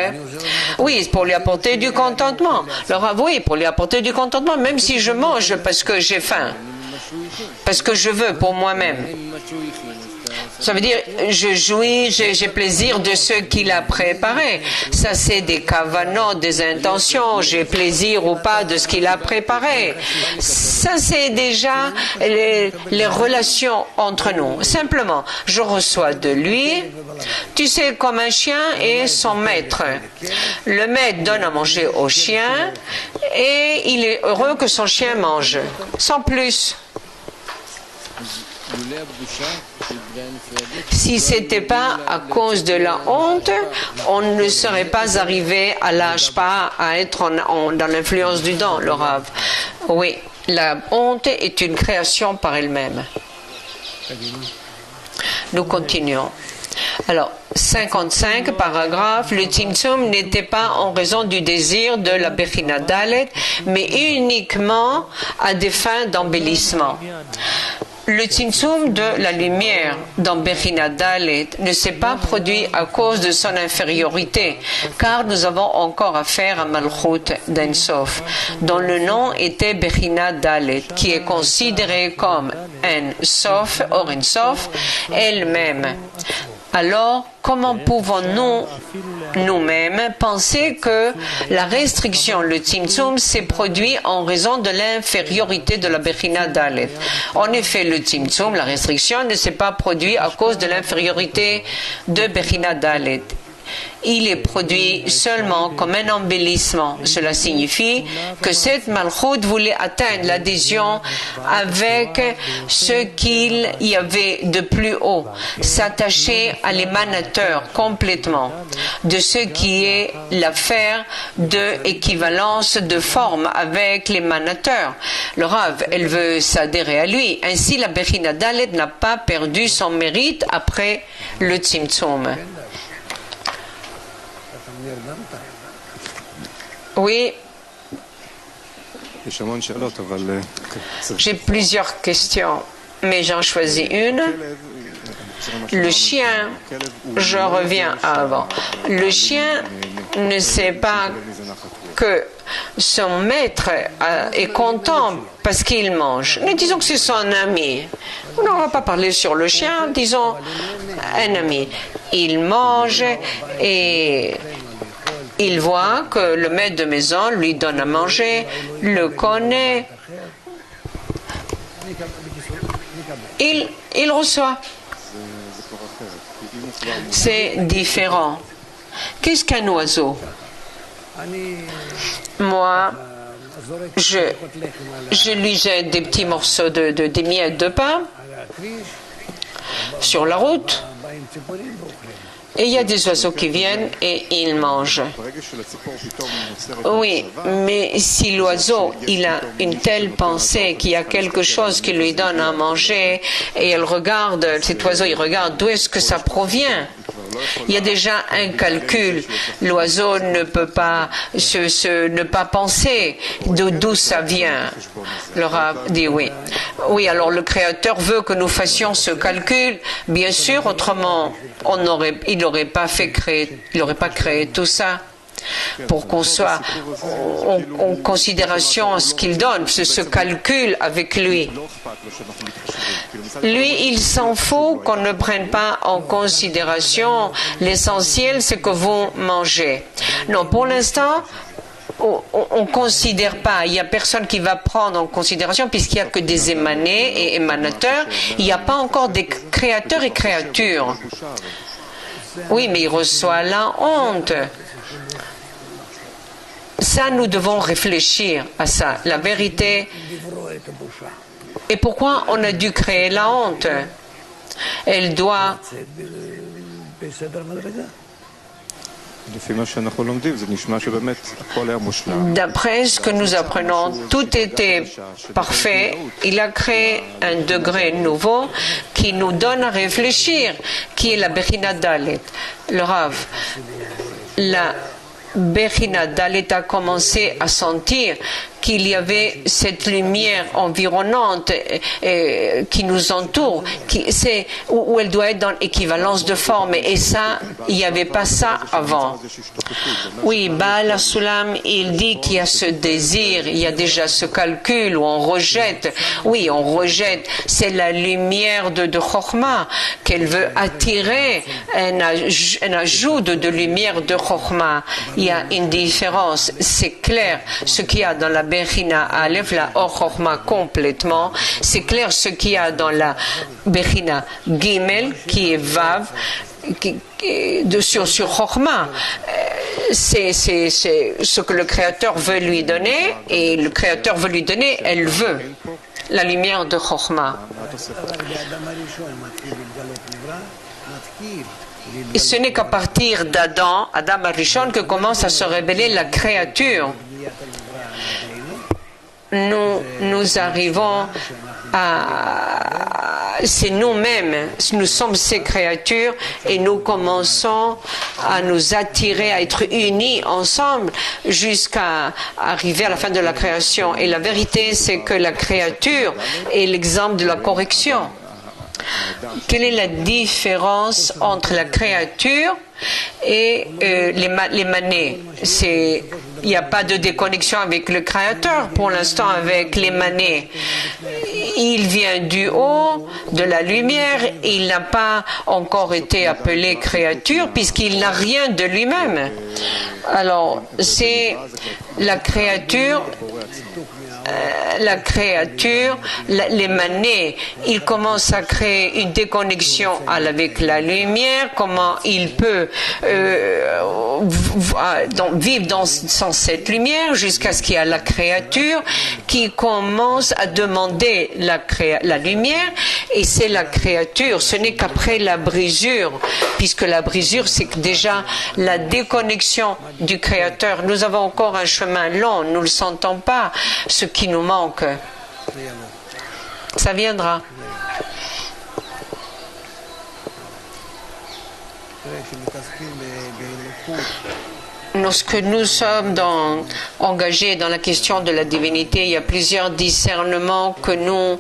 oui, pour lui apporter du contentement. Alors, oui, pour lui apporter du contentement, même si je mange parce que j'ai faim, parce que je veux pour moi-même. Ça veut dire, je jouis, j'ai plaisir de ce qu'il a préparé. Ça, c'est des kavanot, des intentions. J'ai plaisir ou pas de ce qu'il a préparé. Ça, c'est déjà les relations entre nous. Simplement, je reçois de lui, tu sais, comme un chien et son maître. Le maître donne à manger au chien et il est heureux que son chien mange, sans plus. Si ce n'était pas à cause de la honte, on ne serait pas arrivé à l'ashpa, à être dans l'influence du don, le Rav. Oui, la honte est une création par elle-même. Nous continuons. Alors, 55 paragraphe, le Tzimtzum n'était pas en raison du désir de la Bechina Dalet, mais uniquement à des fins d'embellissement. Le Tzimtzum de la lumière dans Bechina Dalet ne s'est pas produit à cause de son infériorité, car nous avons encore affaire à Malchut d'En Sof, dont le nom était Bechina Dalet, qui est considérée comme En Sof, or En Sof, elle-même. Alors, comment pouvons-nous nous-mêmes penser que la restriction, le Tzimtzum, s'est produit en raison de l'infériorité de la Bechina Dalet? En effet, le Tzimtzum, la restriction, ne s'est pas produit à cause de l'infériorité de Bechina Dalet. Il est produit seulement comme un embellissement. Cela signifie que cette Malchut voulait atteindre l'adhésion avec ce qu'il y avait de plus haut, s'attacher à l'émanateur complètement, de ce qui est l'affaire de équivalence de forme avec l'émanateur. Le Rav, elle veut s'adhérer à lui. Ainsi, la Bechina Dalet n'a pas perdu son mérite après le Tzimtzum. Oui. J'ai plusieurs questions, mais j'en choisis une. Le chien, je reviens à avant. Le chien ne sait pas que son maître est content parce qu'il mange. Mais disons que c'est son ami. On ne va pas parler sur le chien, disons un ami. Il mange et il voit que le maître de maison lui donne à manger, le connaît. Il reçoit. C'est différent. Qu'est-ce qu'un oiseau? Moi, je lui jette des petits morceaux des miettes de pain sur la route Et il y a des oiseaux qui viennent et ils mangent. Oui, mais si l'oiseau, il a une telle pensée qu'il y a quelque chose qui lui donne à manger et elle regarde, cet oiseau, il regarde d'où est-ce que ça provient. Il y a déjà un calcul. L'oiseau ne peut pas ne pas penser d'où ça vient. Le Rav dit oui. Oui, alors le Créateur veut que nous fassions ce calcul. Bien sûr, autrement, il n'aurait pas créé tout ça. Pour qu'on soit en considération ce qu'il donne, ce calcul avec lui. Lui, il s'en fout qu'on ne prenne pas en considération l'essentiel, c'est que vous mangez. Non, pour l'instant, on ne considère pas, il n'y a personne qui va prendre en considération puisqu'il n'y a que des émanés et émanateurs, il n'y a pas encore des créateurs et créatures. Oui, mais il reçoit la honte. Ça, nous devons réfléchir à ça. La vérité. Et pourquoi on a dû créer la honte? Elle doit... D'après ce que nous apprenons, tout était parfait. Il a créé un degré nouveau qui nous donne à réfléchir, qui est la Bechina Dalet. Le Rav, la Bechina Dalet a commencé à sentir qu'il y avait cette lumière environnante qui nous entoure, où elle doit être dans l'équivalence de forme. Et ça, il n'y avait pas ça avant. Oui, Baal HaSulam, il dit qu'il y a ce désir, il y a déjà ce calcul où on rejette. Oui, on rejette. C'est la lumière de Chokhmah qu'elle veut attirer, un ajout de lumière de Chokhmah. Il y a une différence, c'est clair. Ce qu'il y a dans la Bechina Aleph, la Or Chokhmah complètement, c'est clair ce qu'il y a dans la Bechina Gimel, qui est Vav, sur Chokhmah. C'est ce que le Créateur veut lui donner, et le Créateur veut lui donner, elle veut la lumière de Chokhmah. Et ce n'est qu'à partir d'Adam, Adam Arishon, que commence à se révéler la créature. Nous arrivons à... C'est nous-mêmes, nous sommes ces créatures et nous commençons à nous attirer, à être unis ensemble jusqu'à arriver à la fin de la création. Et la vérité, c'est que la créature est l'exemple de la correction. Quelle est la différence entre la créature et les manés? Il n'y a pas de déconnexion avec le Créateur pour l'instant avec les manés. Il vient du haut, de la lumière, il n'a pas encore été appelé créature puisqu'il n'a rien de lui-même. Alors, c'est la créature... les manés, il commence à créer une déconnexion avec la lumière, comment il peut vivre sans cette lumière jusqu'à ce qu'il y ait la créature qui commence à demander la lumière, et c'est la créature, ce n'est qu'après la brisure, puisque la brisure c'est déjà la déconnexion du Créateur. Nous avons encore un chemin long, nous ne le sentons pas, ce qui nous manque. Ça viendra. Lorsque nous sommes engagés dans la question de la divinité, il y a plusieurs discernements que nous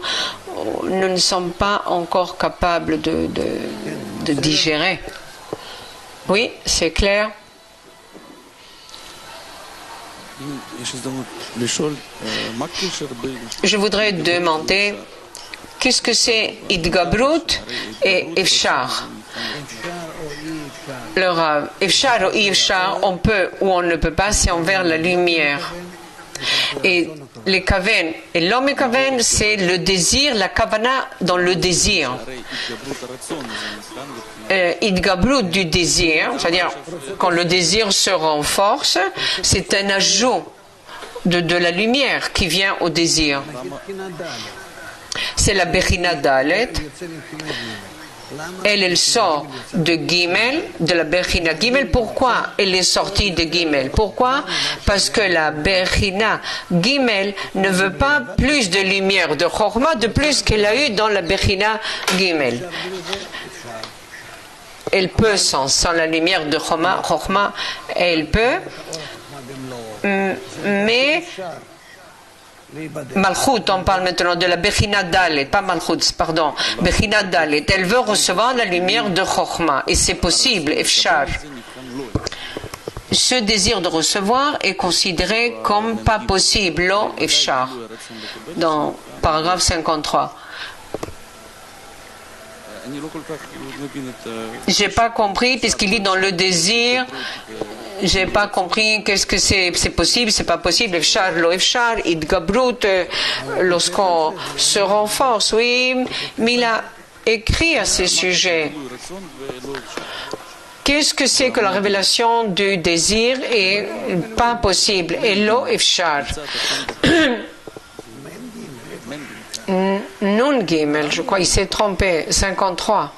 ne sommes pas encore capables de digérer. Oui, c'est clair. Je voudrais demander qu'est-ce que c'est Idgabrut et Efshar. Le Rav, Efshar ou Efshar, on peut ou on ne peut pas, c'est envers la lumière. Et les kaven et l'homme kaven, c'est le désir, la kavana dans le désir. Idgabrut du désir, c'est-à-dire quand le désir se renforce, c'est un ajout de la lumière qui vient au désir. C'est la Bechina Dalet elle sort de Gimel, de la Bechina Gimel. Pourquoi elle est sortie de Gimel? Pourquoi? Parce que la Bechina Gimel ne veut pas plus de lumière de Chokhmah, de plus qu'elle a eu dans la Bechina Gimel. Elle peut, sans la lumière de Chokhmah, elle peut, mais Malchut, on parle maintenant de la Bechina Dalet, pas Malchut, pardon, Bechina Dalet, elle veut recevoir la lumière de Chokhmah, et c'est possible, Efshar. Ce désir de recevoir est considéré comme pas possible, lo Efshar, dans paragraphe 53. J'ai pas compris, puisqu'il dit dans le désir, j'ai pas compris qu'est-ce que c'est possible, c'est pas possible, Efshar, lo Efshar, Idgabrut, lorsqu'on se renforce, oui, mais il a écrit à ce sujet. Qu'est-ce que c'est que la révélation du désir est pas possible, et lo Efshar. Nun Gimel, je crois, il s'est trompé, 53.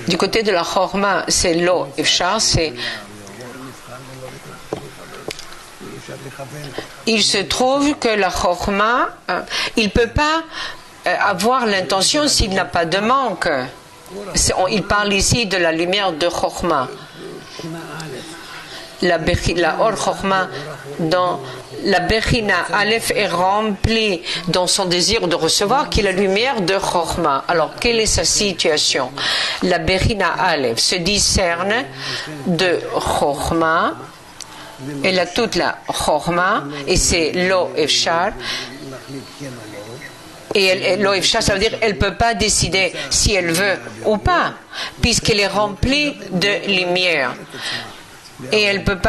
Du côté de la Chokhmah, c'est lo Efshar, c'est. Il se trouve que la Chokhmah, il ne peut pas avoir l'intention s'il n'a pas de manque. Il parle ici de la lumière de Chokhmah. La Or Chokhmah, dans la Bechina Aleph est remplie dans son désir de recevoir, qui est la lumière de Chokhmah. Alors, quelle est sa situation? La Bechina Aleph se discerne de Chokhmah. Elle a toute la Chokhmah, et c'est lo Efshar. Et lo Efshar, ça veut dire qu'elle ne peut pas décider si elle veut ou pas, puisqu'elle est remplie de lumière. Et elle ne peut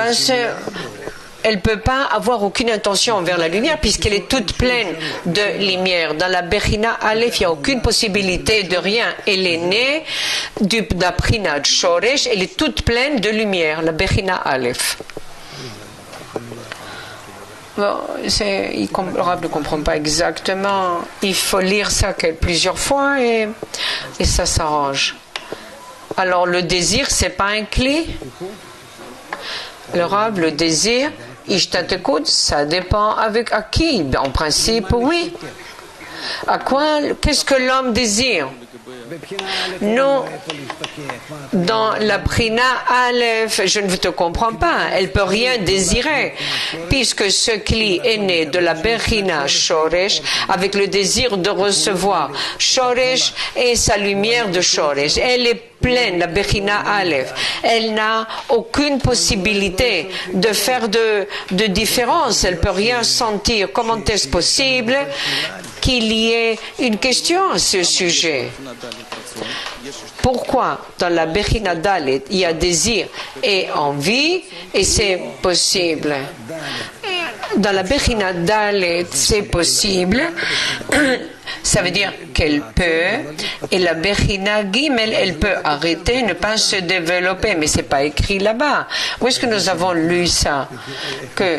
pas avoir aucune intention envers la lumière, puisqu'elle est toute pleine de lumière. Dans la Bechina Aleph, il n'y a aucune possibilité de rien. Elle est née d'Aprina Shoresh, elle est toute pleine de lumière, la Bechina Aleph. Bon, le Rav ne comprend pas exactement. Il faut lire ça plusieurs fois et ça s'arrange. Alors, le désir, c'est pas un clé. Le Rav, le désir, Ishtatekut, ça dépend avec à qui. En principe, oui. À quoi? Qu'est-ce que l'homme désire? Nous, dans la Prina Aleph, je ne te comprends pas, elle ne peut rien désirer, puisque ce cli est né de la Bechina Shoresh, avec le désir de recevoir Shoresh et sa lumière de Shoresh. Elle est pleine, la Bechina Aleph. Elle n'a aucune possibilité de faire de différence, elle ne peut rien sentir. Comment est-ce possible qu'il y ait une question à ce sujet? Pourquoi dans la Bechina Dalet il y a désir et envie, et c'est possible? Dans la Bechina Dalet c'est possible, ça veut dire qu'elle peut, et la Bechina Gimel elle peut arrêter, ne pas se développer, mais c'est pas écrit là-bas. Où est-ce que nous avons lu ça? Que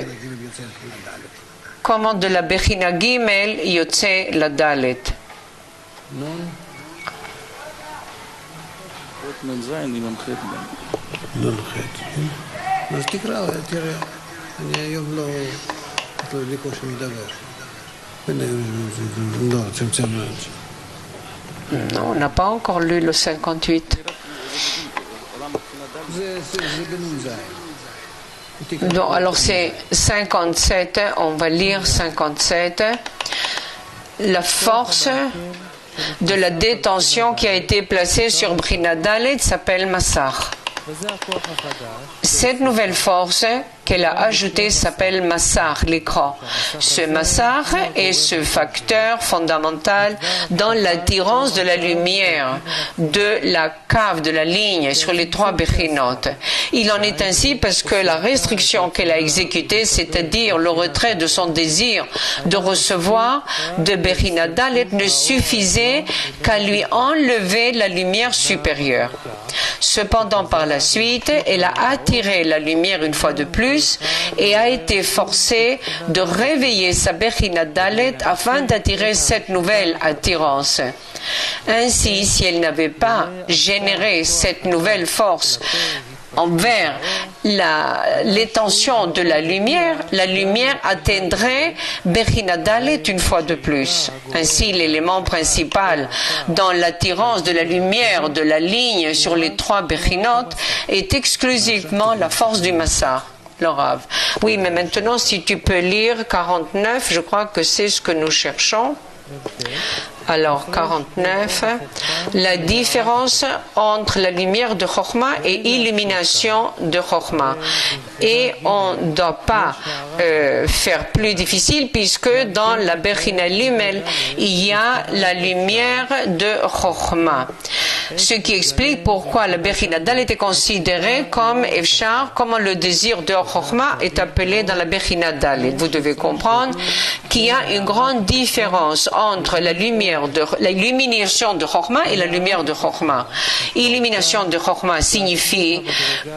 comment de la Bechina Gimel yotze la Dalet? אז תקרא, תראה, אני היום לא בקושי מדבר. לא, צמצם מאוד. Non, on n'a pas encore lu le 58. זה בנ"ז. Non, alors c'est 57, on va lire 57. La force de la détention qui a été placée sur Bechina Dalet s'appelle Massach. Cette nouvelle force qu'elle a ajoutée s'appelle Massach, l'écran. Ce Massach est ce facteur fondamental dans l'attirance de la lumière de la cave, de la ligne sur les trois Bechinot. Il en est ainsi parce que la restriction qu'elle a exécutée, c'est-à-dire le retrait de son désir de recevoir de Bechina Dalet, ne suffisait qu'à lui enlever la lumière supérieure. Cependant, par la suite, elle a attiré la lumière une fois de plus et a été forcée de réveiller sa Bechina Dalet afin d'attirer cette nouvelle attirance. Ainsi, si elle n'avait pas généré cette nouvelle force envers l'étention de la lumière atteindrait Bechina Dalet une fois de plus. Ainsi, l'élément principal dans l'attirance de la lumière de la ligne sur les trois Bechinot est exclusivement la force du Massar. Le Rav. Oui, mais maintenant, si tu peux lire 49, je crois que c'est ce que nous cherchons. Alors, 49, la différence entre la lumière de Chokhmah et illumination de Chokhmah. Et on ne doit pas faire plus difficile puisque dans la Bechina Limel, il y a la lumière de Chokhmah. Ce qui explique pourquoi la Bechina Dalet était considérée comme Efshar, comment le désir de Chokhmah est appelé dans la Bechina Dalet. Vous devez comprendre qu'il y a une grande différence entre la l'illumination de Chokhmah et la lumière de Chokhmah. Illumination de Chokhmah signifie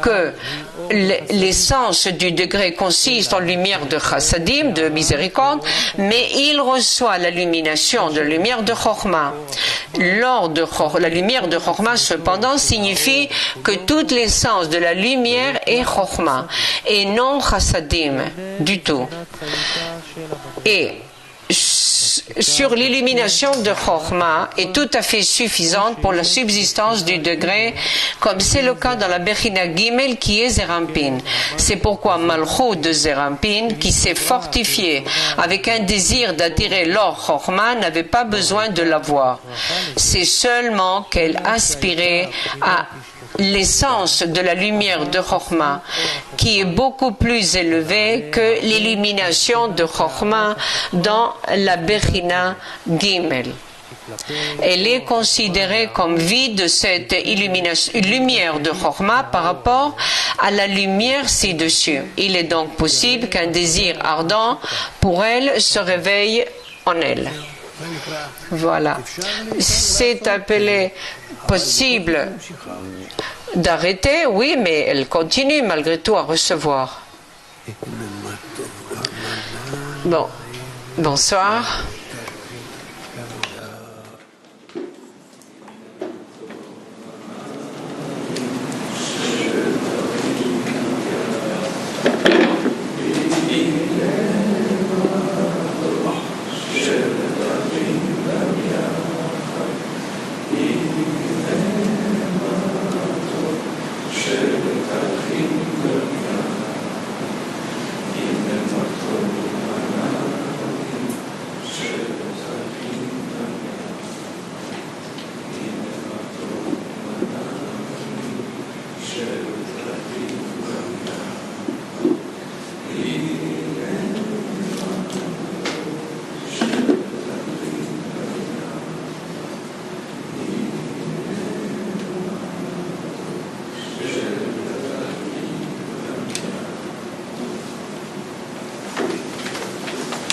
que l'essence du degré consiste en lumière de chassadim, de miséricorde, mais il reçoit l'illumination de la lumière de Chokhmah. La lumière de Chokhmah, cependant, signifie que toute l'essence de la lumière est Chokhmah et non chassadim du tout. Et sur l'illumination de Chokhmah est tout à fait suffisante pour la subsistance du degré, comme c'est le cas dans la Bechina Gimel qui est Zerampin. C'est pourquoi Malchut de Zerampin, qui s'est fortifié avec un désir d'attirer l'or Chokhmah, n'avait pas besoin de l'avoir. C'est seulement qu'elle aspirait à l'essence de la lumière de Chokhmah, qui est beaucoup plus élevée que l'illumination de Chokhmah dans la Bechina Gimel. Elle est considérée comme vide cette lumière de Chokhmah par rapport à la lumière ci-dessus. Il est donc possible qu'un désir ardent pour elle se réveille en elle. Voilà. C'est appelé possible d'arrêter, oui, mais elle continue malgré tout à recevoir. Bon, bonsoir.